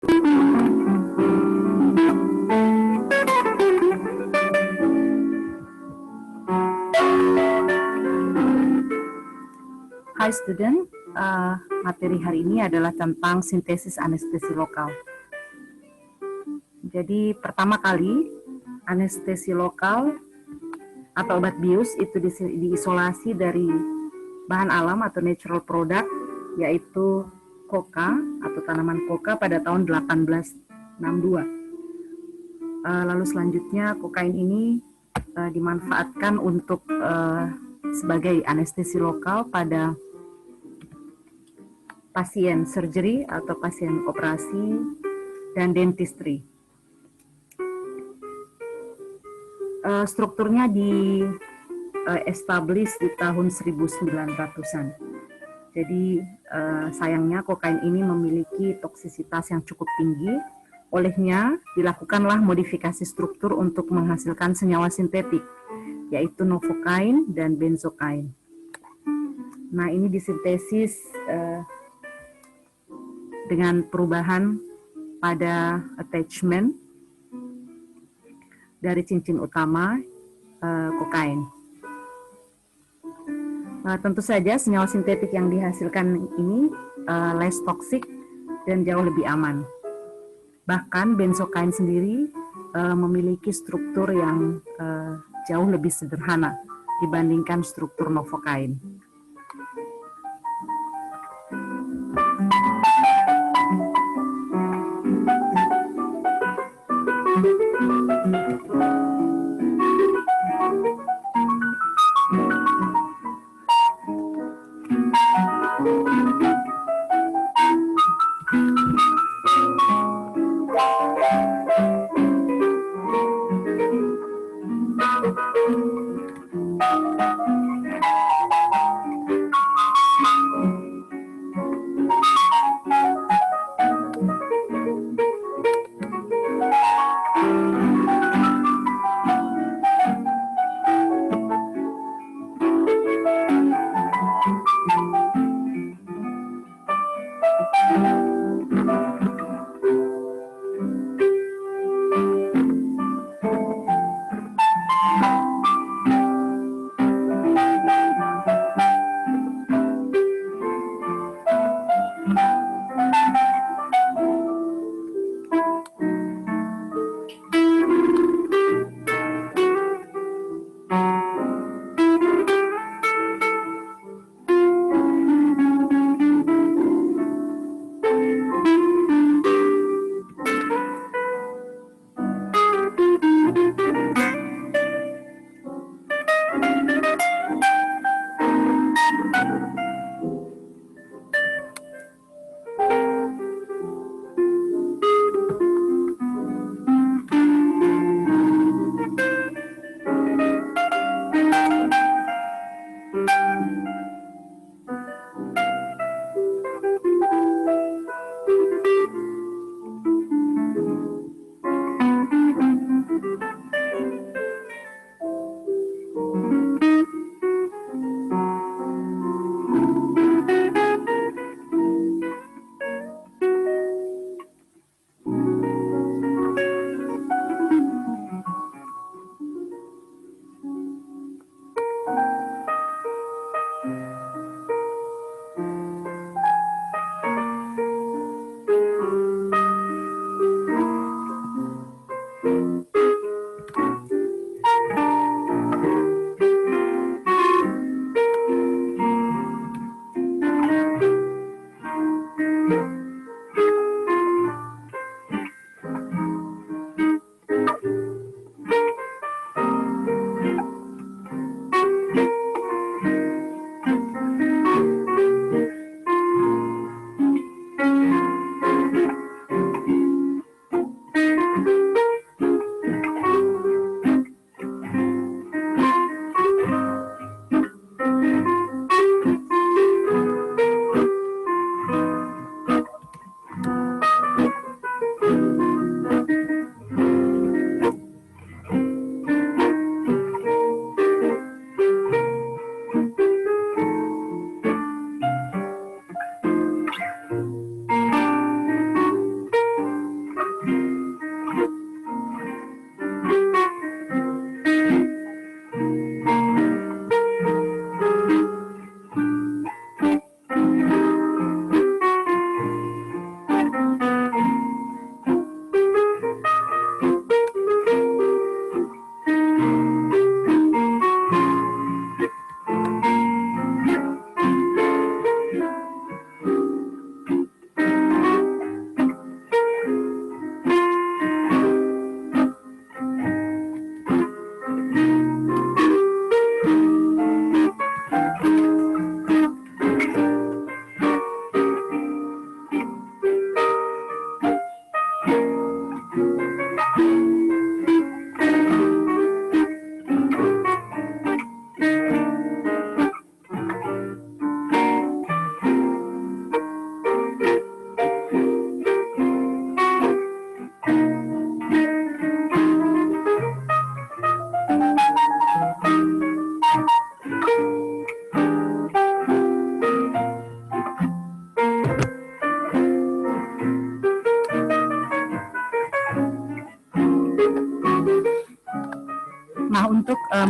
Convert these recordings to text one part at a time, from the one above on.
Hai student, materi hari ini adalah tentang sintesis anestesi lokal. Jadi pertama kali anestesi lokal atau obat bius itu diisolasi dari bahan alam atau natural product, yaitu coca atau tanaman coca pada tahun 1862. Lalu selanjutnya kokain ini dimanfaatkan untuk sebagai anestesi lokal pada pasien surgery atau pasien operasi dan dentistry. Strukturnya di establish di tahun 1900-an. Jadi sayangnya kokain ini memiliki toksisitas yang cukup tinggi, olehnya dilakukanlah modifikasi struktur untuk menghasilkan senyawa sintetik, yaitu novocain dan benzocain. Nah, ini disintesis dengan perubahan pada attachment dari cincin utama kokain. Tentu saja senyawa sintetik yang dihasilkan ini less toxic dan jauh lebih aman. Bahkan benzocain sendiri memiliki struktur yang jauh lebih sederhana dibandingkan struktur novocain.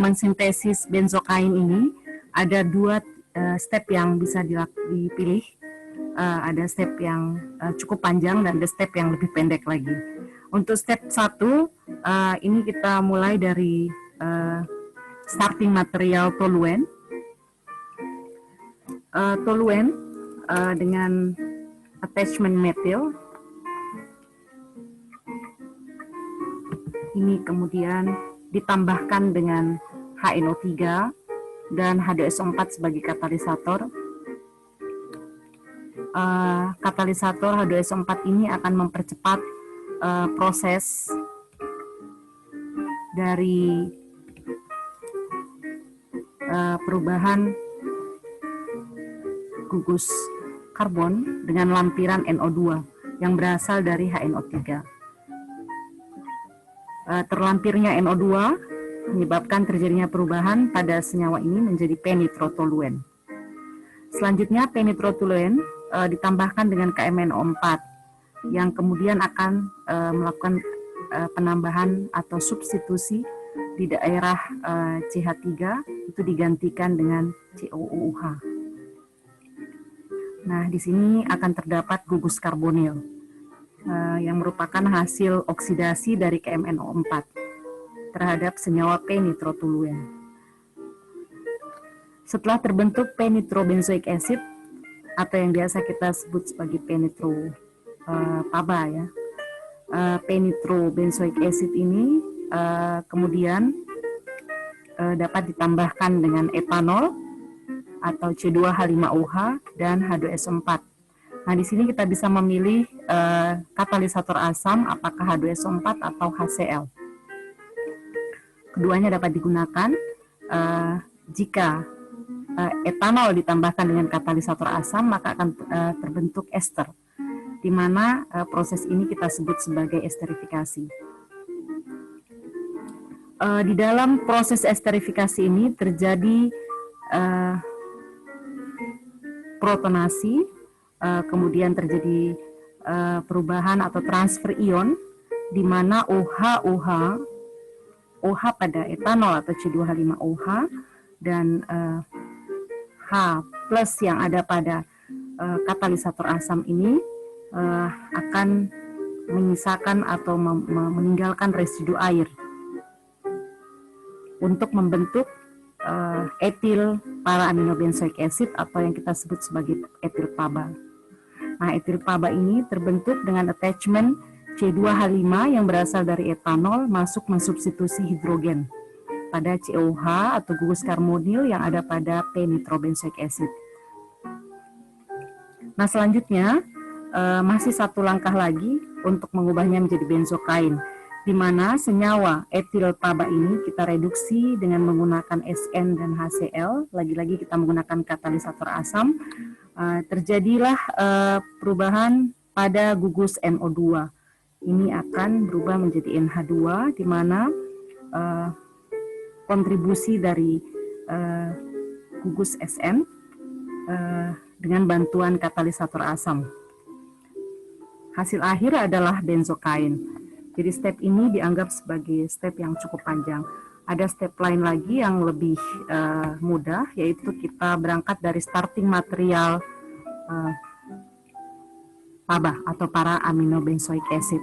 mensintesis benzokain ini ada dua step yang bisa dipilih. Ada step yang cukup panjang dan ada step yang lebih pendek lagi. Untuk step 1, ini kita mulai dari starting material toluen. Toluen dengan attachment methyl. Ini kemudian ditambahkan dengan HNO3 dan H2SO4 sebagai katalisator. Katalisator H2SO4 ini akan mempercepat proses dari perubahan gugus karbon dengan lampiran NO2 yang berasal dari HNO3. Terlampirnya NO2 menyebabkan terjadinya perubahan pada senyawa ini menjadi p-nitrotoluen. Selanjutnya p-nitrotoluen ditambahkan dengan KMNO4 yang kemudian akan melakukan penambahan atau substitusi di daerah CH3 itu digantikan dengan COOH. Nah, di sini akan terdapat gugus karbonil yang merupakan hasil oksidasi dari KMNO4 terhadap senyawa p-nitrotoluen. Setelah terbentuk p-nitrobenzoic acid atau yang biasa kita sebut sebagai p-nitropaba ya. P-nitrobenzoic acid ini kemudian dapat ditambahkan dengan etanol atau C2H5OH dan H2SO4. Nah, di sini kita bisa memilih katalisator asam apakah H2SO4 atau HCl. Keduanya dapat digunakan jika etanol ditambahkan dengan katalisator asam maka akan terbentuk ester, di mana proses ini kita sebut sebagai esterifikasi. Di dalam proses esterifikasi ini terjadi protonasi, kemudian terjadi perubahan atau transfer ion, di mana OH pada etanol atau C2H5OH dan H plus yang ada pada katalisator asam ini akan menyisakan atau meninggalkan residu air untuk membentuk etil para-aminobenzoic acid atau yang kita sebut sebagai etil paba. Nah, etil paba ini terbentuk dengan attachment C2H5 yang berasal dari etanol masuk mensubstitusi hidrogen pada COH atau gugus karbonil yang ada pada p-nitrobenzoic acid. Nah, selanjutnya masih satu langkah lagi untuk mengubahnya menjadi benzokain, di mana senyawa etil paba ini kita reduksi dengan menggunakan SN dan HCl. Lagi-lagi kita menggunakan katalisator asam. Terjadilah perubahan pada gugus NO2. Ini akan berubah menjadi NH2, di mana kontribusi dari gugus SN dengan bantuan katalisator asam. Hasil akhir adalah benzokain. Jadi step ini dianggap sebagai step yang cukup panjang. Ada step lain lagi yang lebih mudah, yaitu kita berangkat dari starting material PABA atau para aminobenzoic acid.